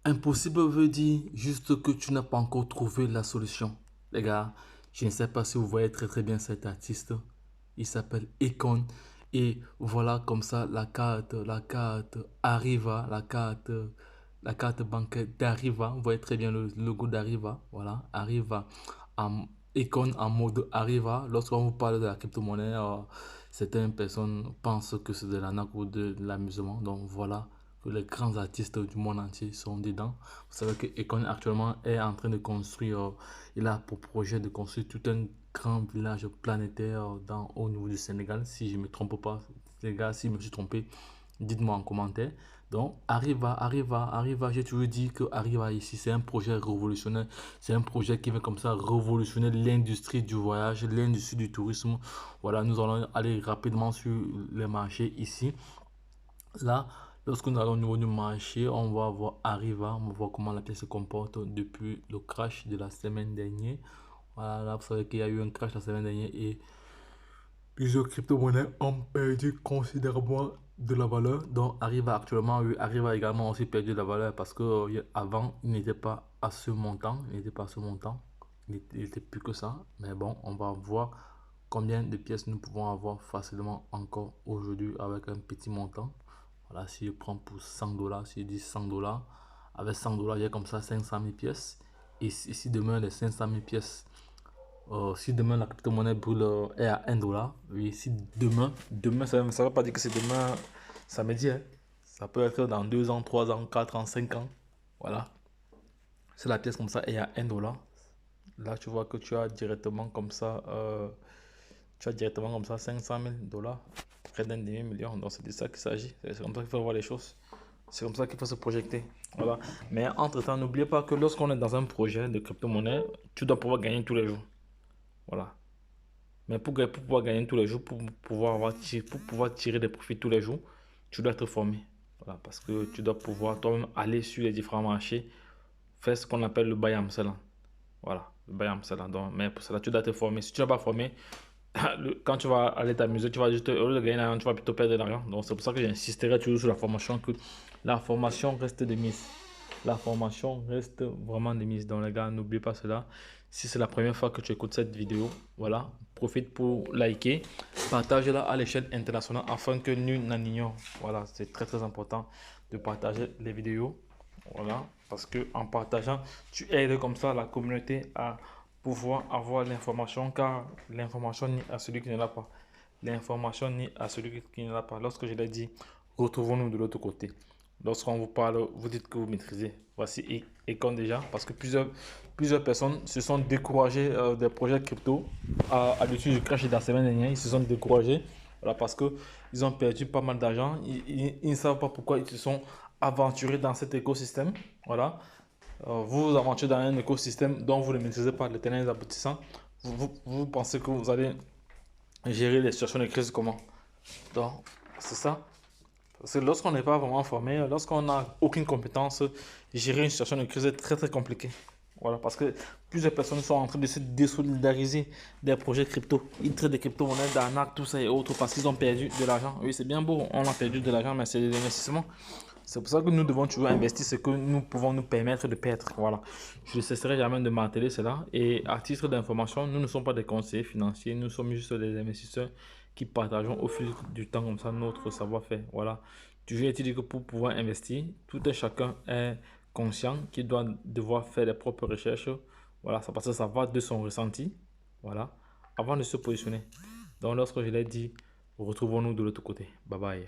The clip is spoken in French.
Impossible veut dire juste que tu n'as pas encore trouvé la solution. Les gars, je ne sais pas si vous voyez très bien cet artiste. Il s'appelle Econ. Et voilà comme ça la carte Arriva, la carte bancaire d'Arriva. Vous voyez très bien le logo d'Arriva. Voilà, Arriva en Econ en mode Arriva. Lorsqu'on vous parle de la crypto-monnaie, certaines personnes pensent que c'est de l'arnaque ou de l'amusement. Donc voilà que les grands artistes du monde entier sont dedans. Vous savez que Econ actuellement est en train de construire, il a pour projet de construire tout un grand village planétaire au niveau du Sénégal. Si je ne me trompe pas, les gars, si je me suis trompé, dites-moi en commentaire. Donc, Arriva, j'ai toujours dit que Arriva ici, c'est un projet révolutionnaire. C'est un projet qui va comme ça révolutionner l'industrie du voyage, l'industrie du tourisme. Voilà, nous allons aller rapidement sur les marchés ici. Là, lorsque nous allons au niveau du marché, on va voir Arriva, on va voir comment la pièce se comporte depuis le crash de la semaine dernière. Voilà, là, vous savez qu'il y a eu un crash la semaine dernière et plusieurs crypto-monnaies ont perdu considérablement de la valeur. Donc, Arriva actuellement, oui, Arriva également aussi perdu de la valeur parce que avant, il n'était pas à ce montant. Il n'était pas à ce montant. Il était plus que ça. Mais bon, on va voir combien de pièces nous pouvons avoir facilement encore aujourd'hui avec un petit montant. Voilà, si je prends pour 100 dollars, si je dis 100 dollars, avec 100 dollars, il y a comme ça 500 000 pièces. Et si demain les 500 000 pièces, si demain la crypto-monnaie brûle est à 1 dollar, oui, si demain ça ne veut pas dire que c'est demain samedi, hein. Ça peut être dans 2 ans, 3 ans, 4 ans, 5 ans. Voilà. Si la pièce comme ça est à 1 dollar, là tu vois que tu as directement comme ça 500 000 dollars, près d'un demi-million. Donc c'est de ça qu'il s'agit. C'est comme ça qu'il faut voir les choses. C'est comme ça qu'il faut se projeter. Voilà. Mais entre-temps, n'oubliez pas que lorsqu'on est dans un projet de crypto-monnaie, tu dois pouvoir gagner tous les jours. Voilà. Mais pour pouvoir gagner tous les jours, pour pouvoir tirer des profits tous les jours, tu dois être formé. Voilà. Parce que tu dois pouvoir toi-même aller sur les différents marchés, faire ce qu'on appelle le buy and sell. Voilà, le buy and sell. Donc, mais pour cela, tu dois te former. Si tu n'es pas formé, quand tu vas aller t'amuser, tu vas juste, au lieu de gagner de l'argent, tu vas plutôt perdre de l'argent. Donc, c'est pour ça que j'insisterai toujours sur la formation, que la formation reste de mise. La formation reste vraiment de mise. Donc, les gars, n'oubliez pas cela. Si c'est la première fois que tu écoutes cette vidéo, voilà, profite pour liker, partage-la à l'échelle internationale afin que nul n'en ignore. Voilà, c'est très important de partager les vidéos. Voilà, parce que en partageant, tu aides comme ça la communauté à pouvoir avoir l'information, car l'information n'est à celui qui ne l'a pas. L'information n'est à celui qui ne l'a pas. Lorsque je l'ai dit, retrouvons-nous de l'autre côté. Lorsqu'on vous parle, vous dites que vous maîtrisez. Voici Econ déjà, parce que plusieurs personnes se sont découragées des projets crypto à l'issue du crash de la semaine dernière. Ils se sont découragés, voilà, parce qu'ils ont perdu pas mal d'argent. Ils ne savent pas pourquoi ils se sont aventurés dans cet écosystème. Voilà. Vous vous aventurez dans un écosystème dont vous ne maîtrisez pas les tenants et les aboutissants. Vous pensez que vous allez gérer les situations de crise comment? Donc, c'est ça. Parce que lorsqu'on n'est pas vraiment formé, lorsqu'on n'a aucune compétence, gérer une situation de crise est très compliqué. Voilà, parce que plusieurs personnes sont en train de se désolidariser des projets crypto. Ils traitent des crypto-monnaies, d'arnaque, tout ça et autres, parce qu'ils ont perdu de l'argent. Oui, c'est bien beau, on a perdu de l'argent, mais c'est de l'investissement. C'est pour ça que nous devons toujours investir ce que nous pouvons nous permettre de perdre. Voilà. Je ne cesserai jamais de marteler cela. Et à titre d'information, nous ne sommes pas des conseillers financiers, nous sommes juste des investisseurs qui partageons au fil du temps comme ça notre savoir-faire. Voilà. Toujours est-il que pour pouvoir investir, tout un chacun est conscient qu'il doit devoir faire les propres recherches. Voilà, ça parce que ça va de son ressenti. Voilà. Avant de se positionner. Donc lorsque je l'ai dit, retrouvons-nous de l'autre côté. Bye bye.